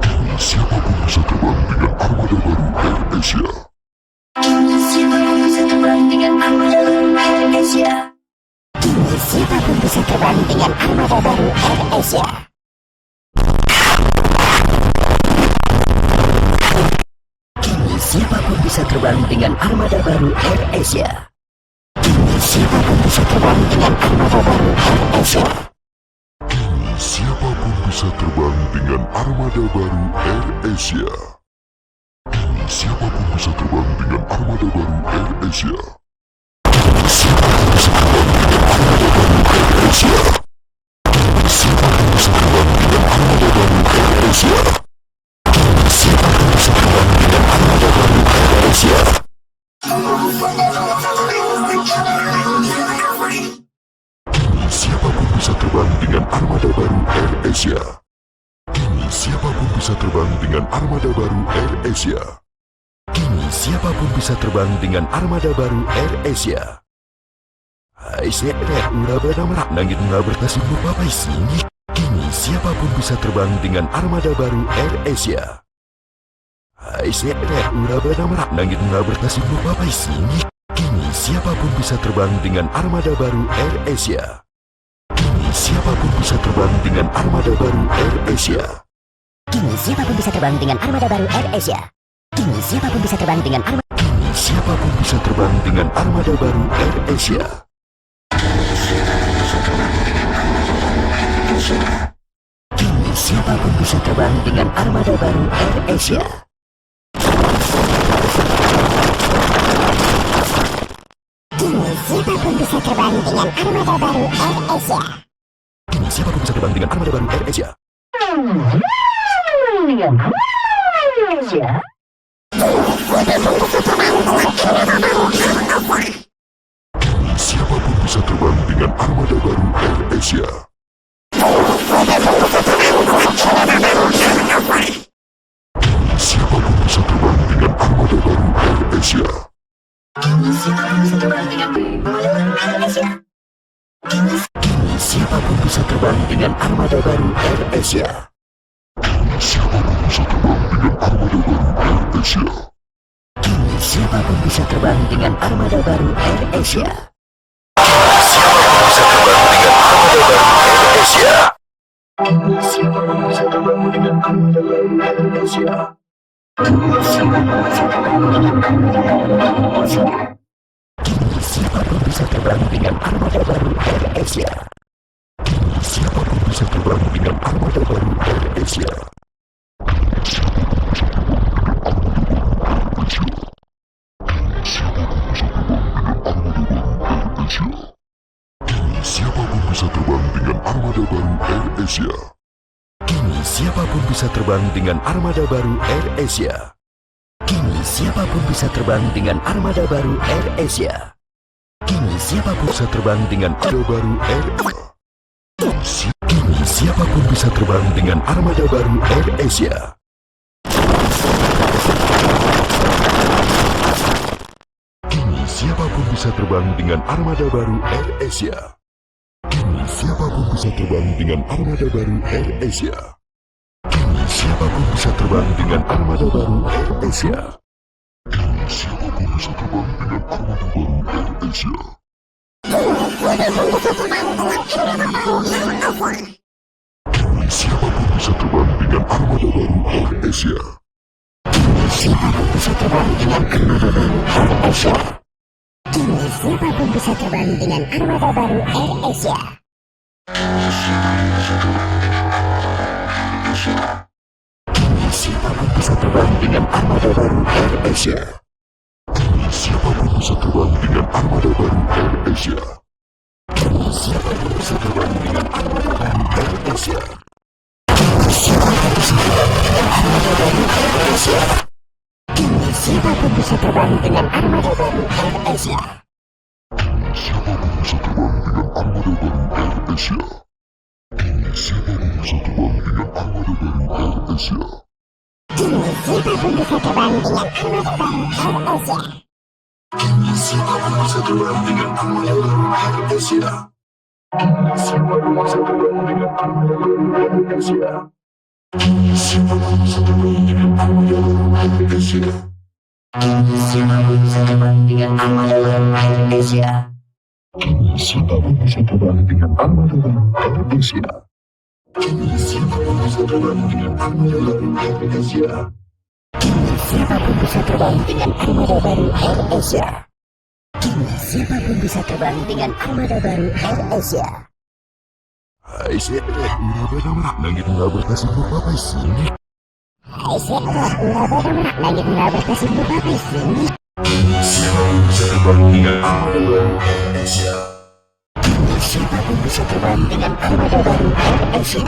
Kini siapapun bisa terbang dengan armada baru Air Asia. Siapapun bisa terbang dengan armada baru Air Asia. Siapapun bisa terbang dengan armada baru Air Asia. Siapapun bisa terbang dengan armada baru Air Asia. Siapapun bisa terbang dengan armada baru Air Asia. Kini siapapun bisa terbang dengan armada baru Air Asia. Kini siapapun bisa terbang dengan armada baru Air Asia. Kini siapapun bisa terbang dengan armada baru Air Asia. Kini siapapun bisa terbang dengan armada baru Air Asia. Kini siapapun bisa terbang dengan armada baru Air Asia. Kini siapapun bisa terbang dengan armada baru Air Asia. Kini siapapun bisa terbang dengan armada baru Air Asia. Kini siapapun bisa terbang dengan armada baru Air Asia. Hai seret ura beramrak nangit ngabertasi lupa sini. Kini siapapun bisa terbang dengan armada baru Air Asia. Hai seret ura beramrak nangit ngabertasi lupa sini. Kini siapapun bisa terbang dengan armada baru Air Asia. Kini siapapun bisa terbang dengan armada baru Air Asia. Kini siapapun bisa terbang dengan armada baru Air Asia. Kini siapapun bisa terbang dengan armada. Kini siapapun bisa terbang dengan armada baru Air Asia. Kini siapapun bisa terbang dengan armada baru Air Asia. Kini siapapun bisa terbang dengan armada baru Air Asia. Kini siapapun bisa terbang dengan armada baru Air Asia. Kini Siapapun bisa terbang dengan armada baru Air Asia. Siapapun bisa terbang dengan armada baru Air Asia. Siapapun bisa terbang dengan armada baru Air Asia. Siapapun bisa terbang dengan armada baru Air Asia. Siapapun bisa terbang dengan armada baru Air Asia. Siapapun bisa terbang dengan armada baru Air Asia. Siapapun bisa terbang dengan armada baru Air Asia. Siapapun bisa terbang dengan armada baru Air Asia. Siapapun bisa terbang dengan armada baru Air Asia. Kini siapapun bisa terbang dengan armada baru Air Asia. Kini siapapun bisa terbang dengan armada baru Air Asia. Kini siapapun bisa terbang dengan armada baru Air Asia. Kini siapapun bisa terbang dengan armada baru Air Asia. Kini siapapun bisa terbang dengan armada baru Air Asia. Kini siapapun bisa terbang dengan armada baru Air Asia. Kini siapapun bisa terbang dengan armada baru Air Asia. Siapapun bisa terbang dengan armada baru Air Asia. Siapapun bisa terbang dengan armada baru Air Asia. Siapapun bisa terbang dengan armada baru Air Asia. Kini siapapun bisa terbang dengan armada baru Air Asia. Siapapun bisa terbang dengan armada baru Air Asia. Siapapun bisa terbang dengan armada baru Air Asia. Siapapun bisa terbang dengan armada baru Air Asia. Siapapun bisa terbang dengan armada baru Air Asia. Kini siapapun bisa terbang dengan armada baru Air Asia. Siapapun bisa terbang dengan armada baru Air Asia. Siapapun bisa terbang dengan armada baru Air Asia. Kini siapapun bisa terbang dengan armada baru Air Asia. Siapapun bisa terbang dengan armada baru Air Asia. Siapapun bisa terbang dengan armada baru Air Asia. Siapapun bisa terbang dengan armada baru Air Asia. Siapapun bisa terbang dengan armada baru Air Asia. Siapapun bisa terbang dengan armada baru Air Asia. Siapapun bisa terbang dengan armada baru Air Asia. Siapapun bisa terbang dengan armada baru Air Asia. Siapapun bisa terbang dengan armada baru Air Asia. Hai urah bagaimana langit nggak berkasih apa sini. Hai urah bagaimana langit nggak berkasih apa sini. Siapapun bisa terbang dengan armada baru Air Asia. Siapapun bisa terbang dengan armada baru Air Asia.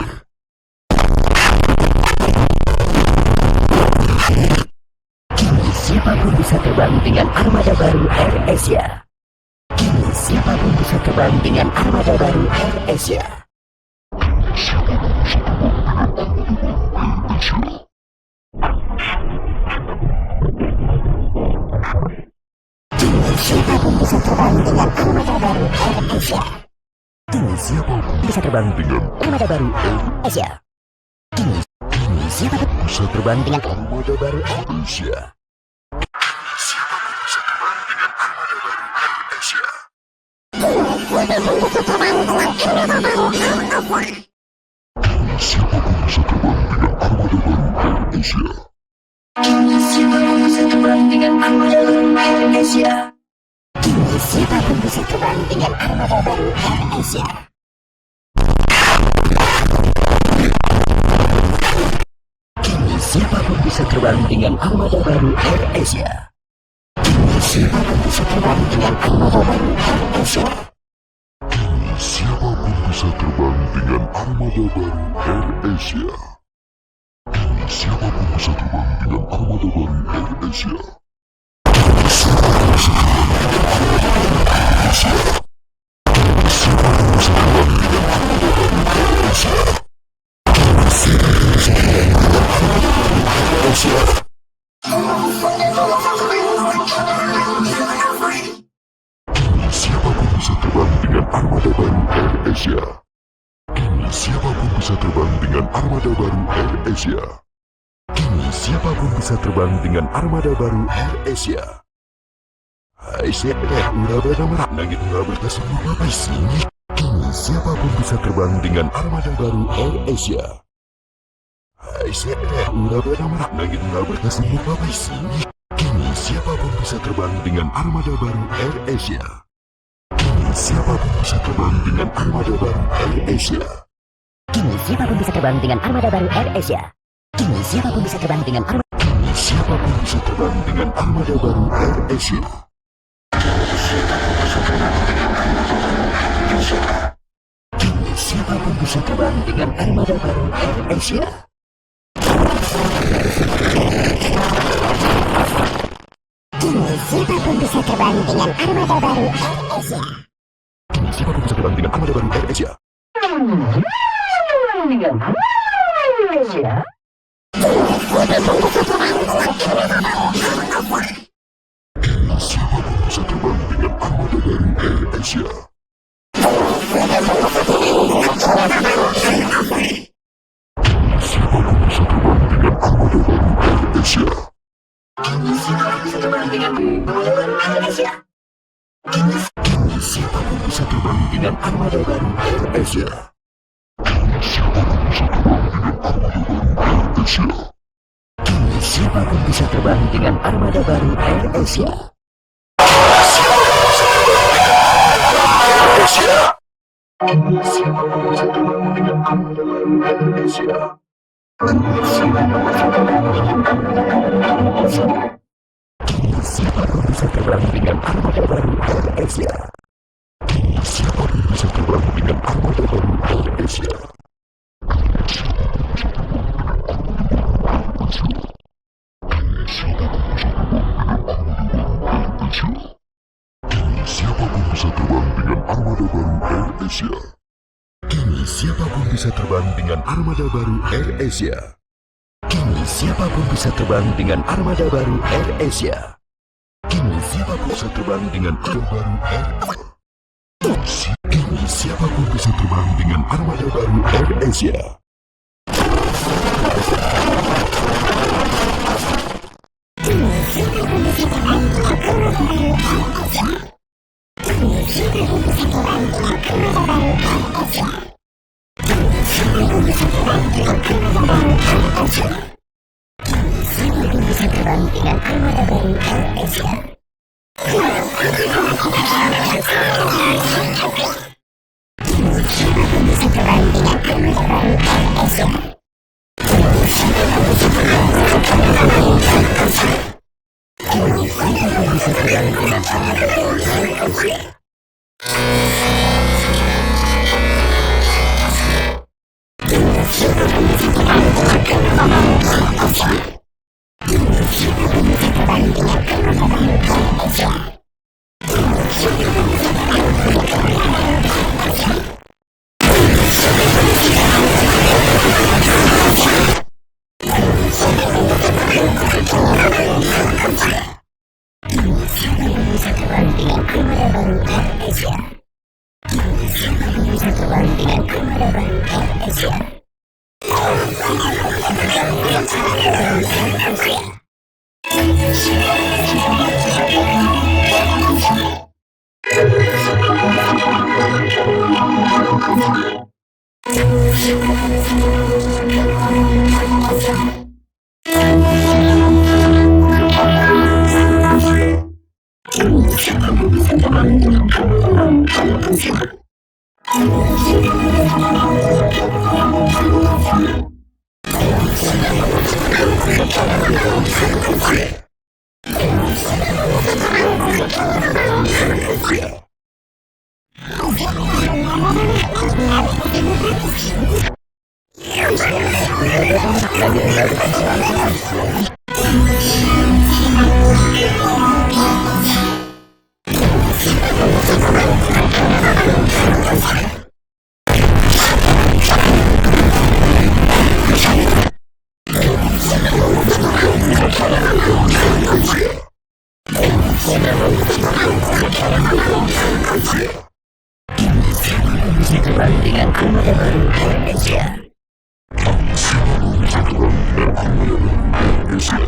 Siapapun bisa terbang dengan armada baru Air Asia. Siapapun bisa terbang dengan armada baru Air Asia. Siapapun bisa terbang dengan armada baru Air Asia. Siapapun Bisa terbang dengan armada baru Air Asia. Siapapun bisa terbang dengan armada baru Air Asia. Siapapun bisa terbang dengan armada baru Air Asia. Siapapun bisa terbang dengan armada baru Air Asia. Siapapun bisa terbang dengan armada baru Air Asia. Siapapun bisa terbang dengan armada baru Air Asia. Siapapun bisa terbang dengan armada baru Air Asia. Siapapun bisa terbang dengan armada baru Air Asia. Siapapun bisa terbang dengan armada baru Air Asia. Siapapun bisa terbang dengan armada baru Air Asia. Asia. Kini siapapun bisa terbang dengan armada baru Air Asia. Kini siapapun bisa terbang dengan armada baru Air Asia. Hai udah benar nangit nggak berkasih apa sini. Kini siapapun bisa terbang dengan armada baru Air Asia. Hai udah benar nangit nggak berkasih apa sini. Kini siapapun bisa terbang dengan armada baru Air Asia. Kini siapapun bisa terbang dengan armada baru Air Asia. Kini siapapun bisa terbang dengan armada baru Air Asia. Kini siapapun bisa terbang dengan armada. Kini siapapun bisa terbang dengan armada baru Air Asia. Kini siapapun bisa terbang dengan armada baru Air Asia. Kini siapapun bisa terbang dengan armada baru Air Asia. Kini siapapun bisa terbang dengan armada baru Air Asia. Kini siapapun bisa terbang dengan armada baru Air Asia. Kini siapapun bisa terbang dengan armada baru Air Asia. Kini siapapun bisa terbang dengan armada baru Air Asia. Kini siapapun bisa terbang dengan armada baru Air Asia. Kini siapapun bisa terbang dengan armada baru Air Asia. Kini siapapun bisa terbang dengan armada baru Air Asia. Kini siapapun bisa terbang dengan armada baru Air Asia. Kini siapapun bisa terbang dengan armada baru Air Asia. Kini siapapun bisa terbang dengan armada baru Air Asia. Kini siapapun bisa terbang dengan armada baru Air Asia. Kini siapapun bisa terbang dengan armada baru Air Asia. Kini siapapun bisa terbang dengan armada baru Air Asia. Kini siapapun bisa terbang dengan armada baru Air Asia. Kini siapapun bisa terbang dengan armada baru Air Asia. Kini siapapun bisa terbang dengan armada baru Air Asia. bisa terbang dengan armada baru Air Asia. Siapa pun bisa terbang dengan armada baru Air Asia.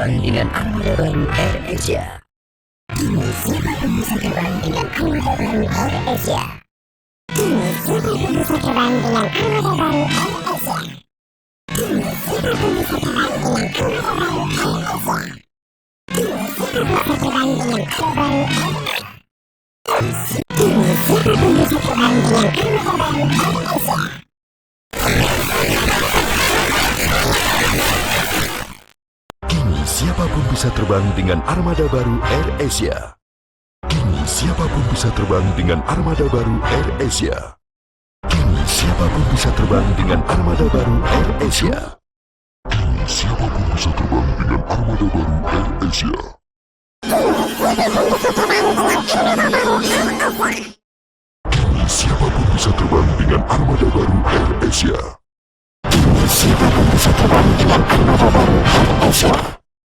Dengan armada baru Air Asia. Kini siapa pun bisa terbang dengan armada baru Air Asia. Kini siapa pun bisa terbang dengan armada baru Air Asia. Kini siapa pun bisa terbang dengan armada baru Air Asia. Kini siapa pun bisa terbang dengan armada baru Air Asia. Kini siapa pun bisa terbang dengan armada baru Air Asia. Siapapun bisa terbang dengan armada baru Air Asia. Kini siapapun bisa terbang dengan armada baru Air Asia. Kini siapapun bisa terbang dengan armada baru Air Asia. Kini siapapun bisa terbang dengan armada baru Air Asia. Kini siapapun bisa terbang dengan armada baru Air Asia.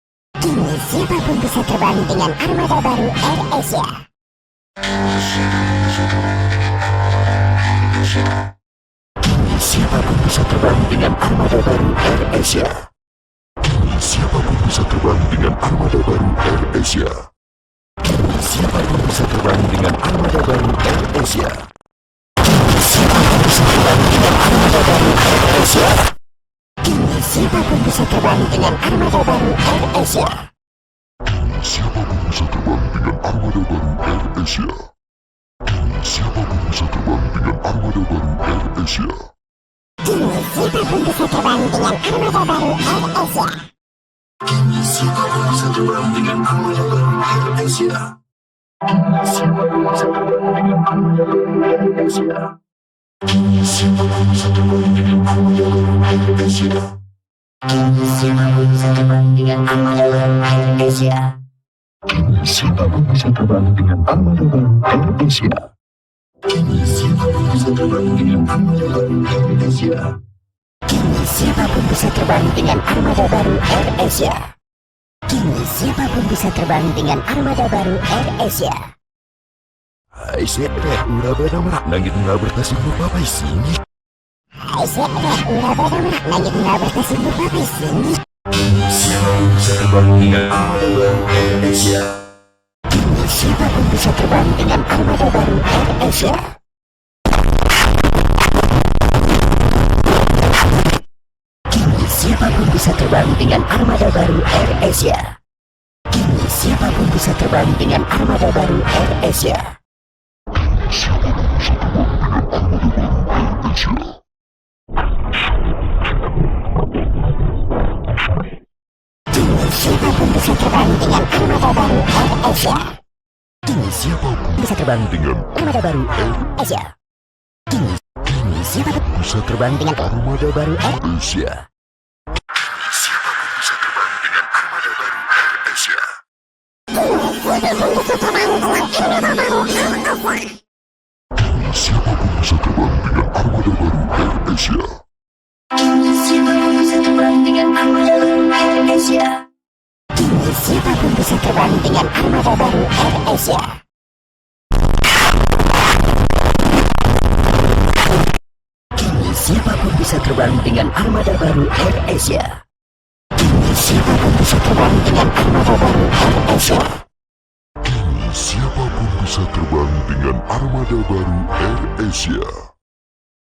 Kini siapapun bisa terbang dengan armada baru Air Asia. Kini siapapun bisa terbang dengan armada baru Air Asia. Kini siapapun bisa terbang dengan armada baru Air Asia. Kini siapapun bisa terbang dengan armada baru Air Asia. Kini siapapun bisa terbang dengan armada baru Air Asia. Kini siapapun bisa terbang dengan armada Asia. Kini siapapun bisa terbang dengan armada baru Air Asia. Siapapun bisa terbang dengan armada baru Air Asia. Siapapun bisa terbang dengan armada baru Air Asia. Kini siapapun bisa terbang dengan armada baru Air Asia. Kini siapapun bisa terbang dengan armada baru Air Asia. Kini siapapun bisa terbang dengan armada baru Air Asia. Kini siapapun bisa terbang dengan armada baru Air Asia. Kini siapapun bisa terbang dengan armada baru Air Asia. Kini siapapun bisa terbang dengan armada baru Air Asia. Kini siapapun bisa terbang dengan armada baru Air Asia. Kini siapapun bisa terbang dengan armada baru Air Asia. Kini siapapun bisa terbang dengan armada baru Air Asia. Hai sekret, udah benar-benar nangit nggak bertasib apa sini. Hai sekret, udah benar-benar lagi nggak berkasih apa sini. Siapapun bisa terbang dengan armada baru Air Asia. Kini siapapun bisa terbang dengan armada baru Air Asia. Kini siapapun bisa terbang dengan armada baru Air Asia. Kini siapapun bisa terbang dengan armada baru Air Asia. Siapapun bisa terbang dengan armada baru Air Asia. Kini siapapun bisa terbang dengan armada baru Air Asia. Kini siapapun Bisa terbang dengan armada baru Air Asia. Kini siapapun bisa terbang dengan armada baru Air Asia. Siapapun bisa terbang dengan armada baru Air Asia. Siapapun bisa terbang dengan armada baru Air Asia. Kini siapapun bisa terbang dengan armada baru Air Asia. Kini siapapun bisa terbang dengan armada baru Air Asia. Kini siapapun bisa terbang dengan armada baru Air Asia.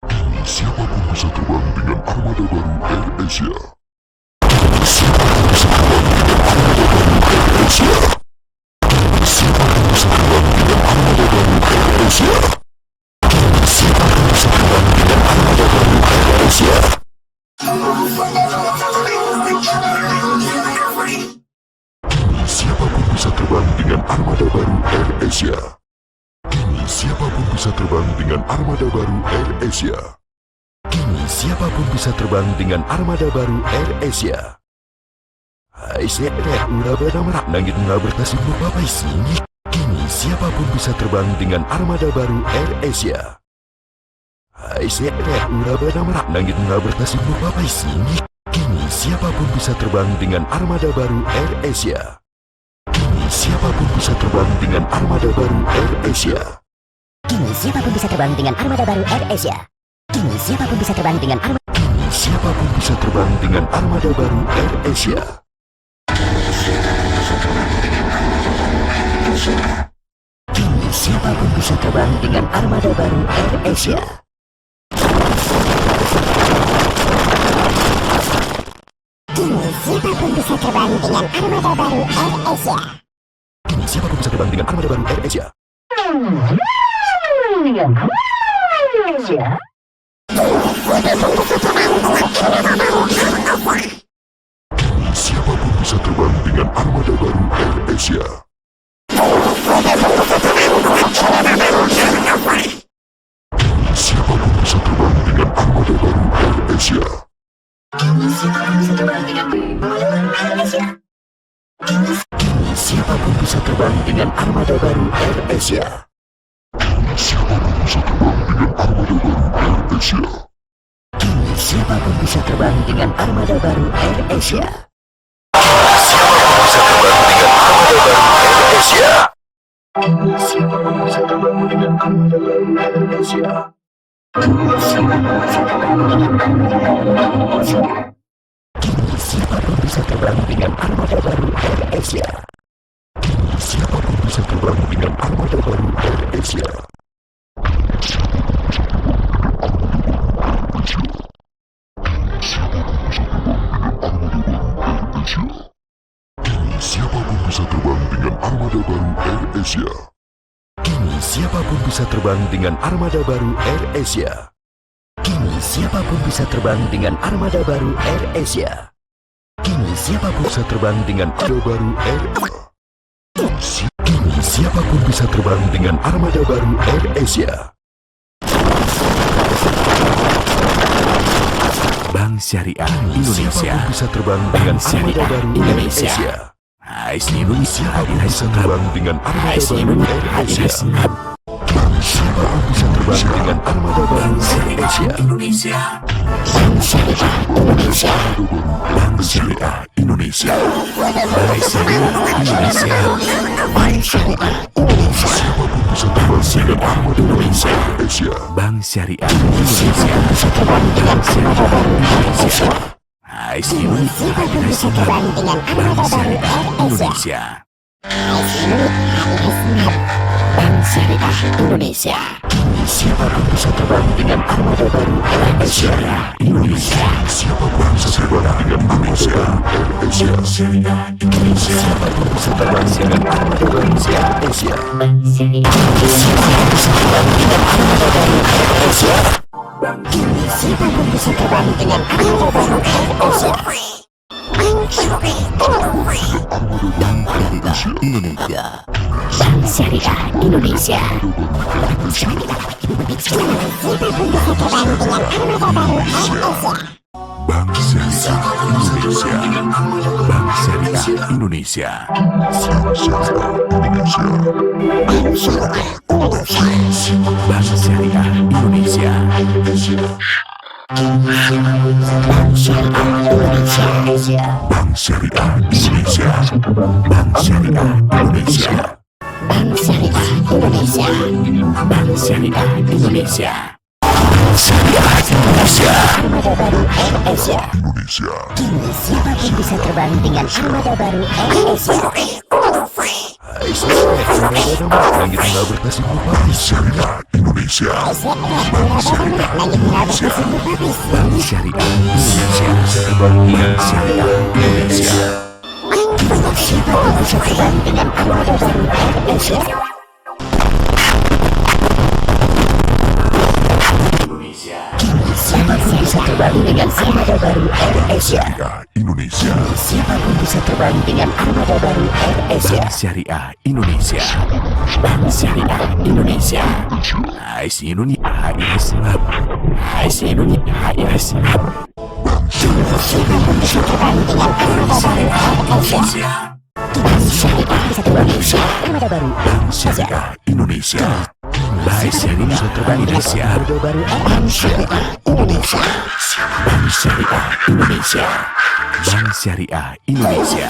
Kini siapapun bisa terbang dengan armada baru Air Asia. Kini siapapun bisa terbang dengan armada baru Air Asia. Kini siapapun bisa terbang dengan armada baru Air Asia. Kini siapapun bisa terbang dengan armada baru Air Asia. Kini siapapun bisa terbang dengan armada baru Air Asia. Kini siapapun bisa terbang dengan armada baru Air Asia. Kini siapapun bisa terbang dengan armada baru Air Asia. Kini siapapun bisa terbang dengan armada baru Air Asia. Kini siapapun bisa terbang dengan armada baru Air Asia. Hai sekret, udah benar-benar nangit nggak bertasib apa sini. Kini siapapun bisa terbang dengan armada baru Air Asia. Hai sekret, udah benar-benar nangit nggak bertasib apa sini. Kini siapapun bisa terbang dengan armada baru Air Asia. Kini siapapun bisa terbang dengan armada baru Air Asia. Kini siapapun bisa terbang dengan armada baru Air Asia. Kini siapapun bisa terbang dengan armada. Kini siapapun bisa terbang dengan armada baru Air Asia. Kini siapapun bisa terbang dengan armada baru Air Asia. Kini siapapun bisa terbang dengan armada baru Air Asia. Kini siapapun bisa terbang dengan armada baru Air Asia. Kini siapapun bisa terbang dengan armada baru Air Asia. Kini siapapun bisa terbang dengan armada baru Air Asia. Kini siapapun bisa terbang dengan armada baru Air Asia. Kini siapapun bisa terbang dengan armada baru Air Asia. Kini siapapun bisa terbang dengan armada baru Air Asia. Kini siapapun bisa terbang dengan armada baru Air Asia. Siapapun bisa terbang dengan armada baru Air Asia. Kini siapapun bisa terbang dengan armada baru Air Asia. Kini siapapun bisa terbang dengan armada baru Air Asia. Kini siapapun bisa terbang dengan armada baru Air Asia. siapapun bisa terbang dengan armada baru Air Asia. Kini siapapun bisa terbang dengan armada baru Air Asia. Kini siapapun bisa terbang dengan armada baru Air Asia. Kini siapapun bisa terbang dengan armada baru Air Asia. Bank Syariah Indonesia. Siapapun bisa terbang dengan armada baru Air Asia. Hai Indonesia, Siapapun bisa terbang dengan armada baru Air Asia. Siapapun bisa terbang dengan armada baru Air Asia. Indonesia. Bank Syariah Indonesia. Bank Syariah Indonesia. Bank Syariah Indonesia. Bank Syariah Indonesia. Siapapun bisa terbang dengan armada baru Air Asia. Bank Syariah Indonesia. Bank Syariah Indonesia. Hai Indonesia. Terbang dengan Bank armada baru Syariah Air Asia. Indonesia. Bank Syariah Indonesia. Siapapun bisa terbang dengan armada baru Air Asia. Indonesia. Siapapun bisa terbang dengan armada baru Air Asia. Siapapun bisa terbang dengan armada baru Air Asia. Siapapun bisa terbang dengan armada baru Air Asia. Indonesia. Bank Syariah Indonesia. Siapapun bisa terbang dengan armada baru Air Asia. Bank Syariah Indonesia. Bank Syariah Indonesia. Bank Syariah Indonesia. Bank Syariah Indonesia. Bank Syariah Indonesia. Bank Syariah Indonesia. Bank Syariah Indonesia. Armada baru Air Asia. Indonesia. Siapapun bisa terbang dengan armada baru Air Asia. Hai saudara, langit nggak berkasih bupati. Syariah Indonesia. Bank Syariah Indonesia. Bank Syariah Indonesia. Siapapun bisa terbang dengan armada baru Air Asia. Siapapun bisa terbang dengan armada baru Air Asia. Syariah Indonesia. Siapapun bisa terbang dengan armada baru Air Asia. Bank Syariah Indonesia. Bank Syariah Indonesia. Hai Indonesia. Hai Islam. Hai Indonesia. Hai Islam. Siapapun bisa terbang dengan armada baru Air Asia. Syariah bisa terbang dengan armada baru Bank Syariah Indonesia. Bank Syariah Indonesia. armada baru Bank Syariah Indonesia. Bank Syariah Indonesia. Bank Syariah Indonesia.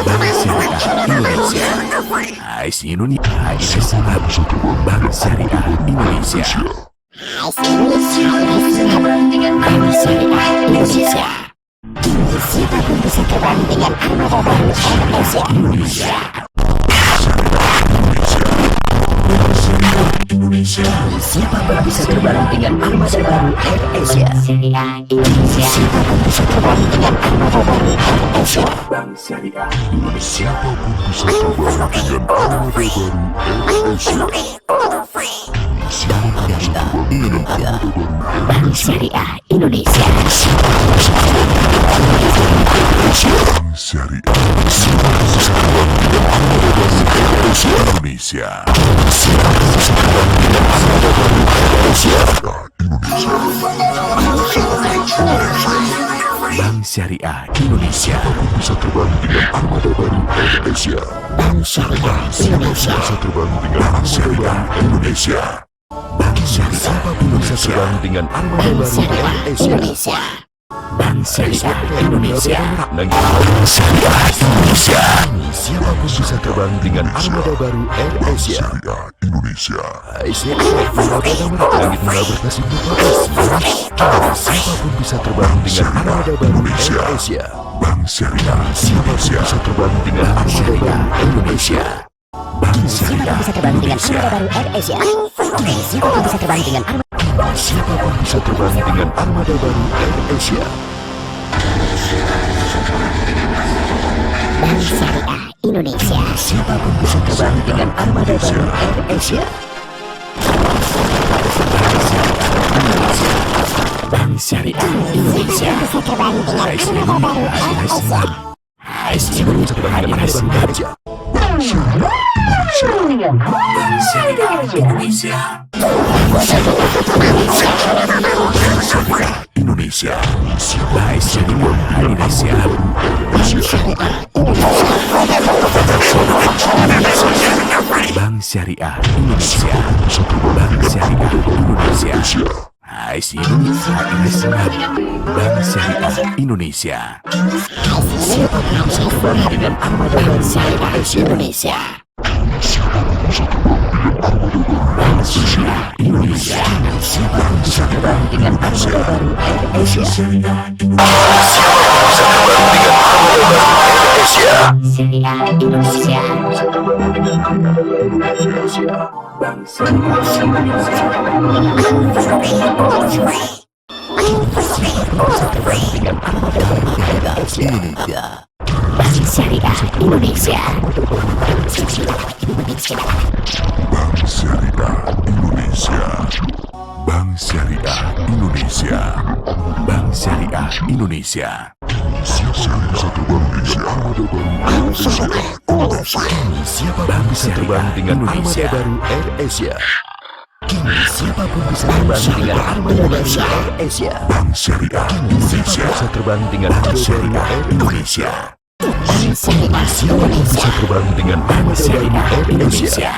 Bank Syariah Indonesia. Hai Indonesia. Hai Islam. Bank Syariah Indonesia. Bank Syariah Indonesia. Siapapun bisa terbang dengan armada baru Air Asia. Siapapun bisa terbang dengan armada baru Air Asia. Siapapun bisa terbang dengan armada baru Air Asia. Bank Syariah Siapapun bisa terbang dengan armada baru Air Asia. Indonesia. Bank Syariah Indonesia. Bank Syariah. Siapapun bisa terbang dengan armada baru Air Asia. Indonesia. Bank Syariah Indonesia. Bisa terbang dengan armada baru Air Asia. Bank Syariah Indonesia. Bisa terbang dengan armada baru Indonesia. Bank Syariah Siapapun bisa terbang dengan armada Bank baru Syariah Air Asia. Indonesia. Bank Syariah Indonesia. Syariah Indonesia. Siapapun bisa terbang dengan armada baru Air Asia. Syariah Indonesia. Hai saudara, langit nggak berkasih bupati. Siapapun bisa terbang dengan armada baru Air Asia. Bank Syariah Siapapun Indonesia. bisa terbang dengan armada baru Indonesia. Bank Siapapun Syariah bisa terbang dengan armada baru Air Asia. Siapapun bisa terbang dengan armada Siapapun bisa terbang dengan armada baru Air Asia. Bank Syariah Indonesia. Siapapun bisa terbang dengan armada baru Air Asia. Syariah Indonesia. Bisa terbang dengan Hai armada baru Hai Air Asia. Hai Syariah Bisa terbang dengan armada baru Air Asia. Syariah Indonesia. Indonesia. Hai Syariah Indonesia. Bank Syariah Indonesia. Bank Syariah Indonesia. Hai Indonesia. Bank Syariah Indonesia. Siapa pun bisa terbang dengan armada baru Air Asia. Indonesia. Siapa pun bisa terbang dengan armada baru Air Asia. Syariah Indonesia. Indonesia. Bank Syariah Indonesia. Bank Syariah Indonesia. Bank Syariah Indonesia. Siapa pun bisa terbang dengan armada baru Air Asia. Kini siapa pun bisa terbang dengan armada baru Air Asia. Bank Syariah Kini siapa pun bisa terbang dengan armada baru Air Indonesia. Siapa pun bisa terbang dengan armada baru Air Indonesia.